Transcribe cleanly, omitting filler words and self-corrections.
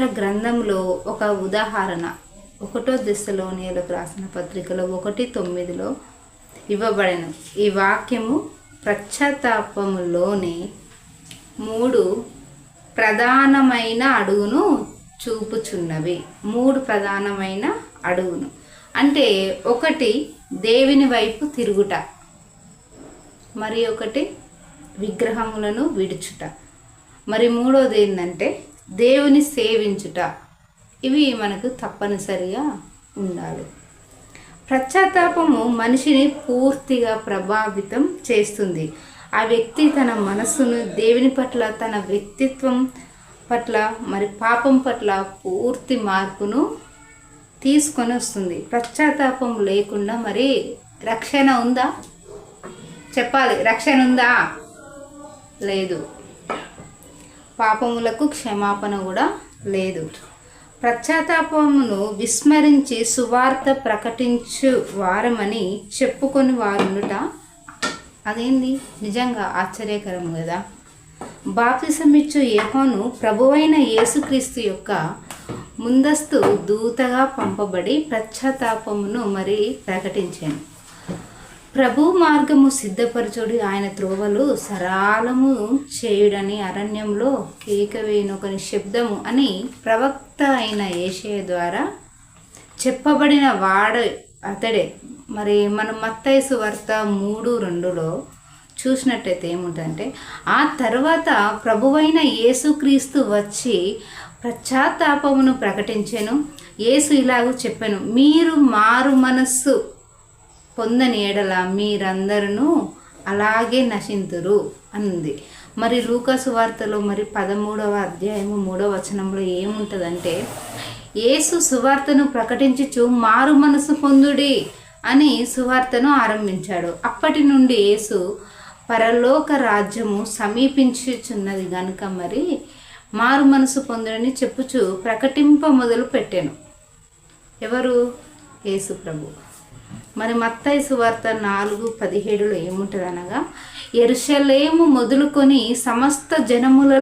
పవిత్ర గ్రంథంలో ఒక ఉదాహరణ 1 దెస్సలోనియులకు రాసిన పత్రికలో 1:9 ఇవ్వబడెను. ఈ వాక్యము పశ్చాత్తాపములోని 3 ప్రధానమైన అడుగును చూపుచున్నవి. 3 ప్రధానమైన అడుగును అంటే, ఒకటి దేవుని వైపు తిరుగుట, మరి ఒకటి విగ్రహములను విడుచుట, మరి మూడోది ఏంటంటే దేవుని సేవించుట. ఇవి మనకు తప్పనిసరిగా ఉండాలి. పశ్చాత్తాపము మనిషిని పూర్తిగా ప్రభావితం చేస్తుంది. ఆ వ్యక్తి తన మనస్సును దేవుని పట్ల, తన వ్యక్తిత్వం పట్ల, మరి పాపం పట్ల పూర్తి మార్పును తీసుకొని వస్తుంది. పశ్చాత్తాపం లేకుండా మరి రక్షణ ఉందా? చెప్పాలి, రక్షణ ఉందా? లేదు. పాపములకు క్షమాపణ కూడా లేదు. పశ్చాత్తాపమును విస్మరించి సువార్త ప్రకటించు వారమని చెప్పుకొని వారుండుట అదేంది నిజంగా ఆశ్చర్యకరం కదా. బాప్తిసమిచ్చు యోహాను ప్రభువైన యేసుక్రీస్తు యొక్క ముందస్తు దూతగా పంపబడి పశ్చాత్తాపమును మరి ప్రకటించాను. ప్రభు మార్గము సిద్ధపరచుడి, ఆయన త్రోవలు సరళము చేయుడని అరణ్యంలో కేక వేయునొకని శబ్దము అని ప్రవక్త అయిన యెషయా ద్వారా చెప్పబడిన వాడు అతడే. మరి మనం మత్తయి సువార్త 3:2 చూసినట్టయితే ఏముంటుందంటే, ఆ తర్వాత ప్రభువైన యేసుక్రీస్తు వచ్చి పశ్చాత్తాపమును ప్రకటించెను. యేసు ఇలాగూ చెప్పాను, మీరు మారు మనస్సు పొందని ఎడల మీరందరూ అలాగే నశింతురు అంది. మరి లూకా సువార్తలో మరి 13వ అధ్యాయము 3వ వచనంలో ఏముంటుందంటే, యేసు సువార్తను ప్రకటించుచు మారు మనసు పొందుడి అని సువార్తను ఆరంభించాడు. అప్పటి నుండి యేసు పరలోక రాజ్యము సమీపించుచున్నది గనుక మరి మారు మనసు పొందుడని చెప్పుచు ప్రకటింప మొదలు పెట్టాను. ఎవరు? యేసు ప్రభు. మరి మత్తయి సువార్త 4:17 ఏముంటుంది అనగా, యెరూషలేము మొదలుకొని సమస్త జనముల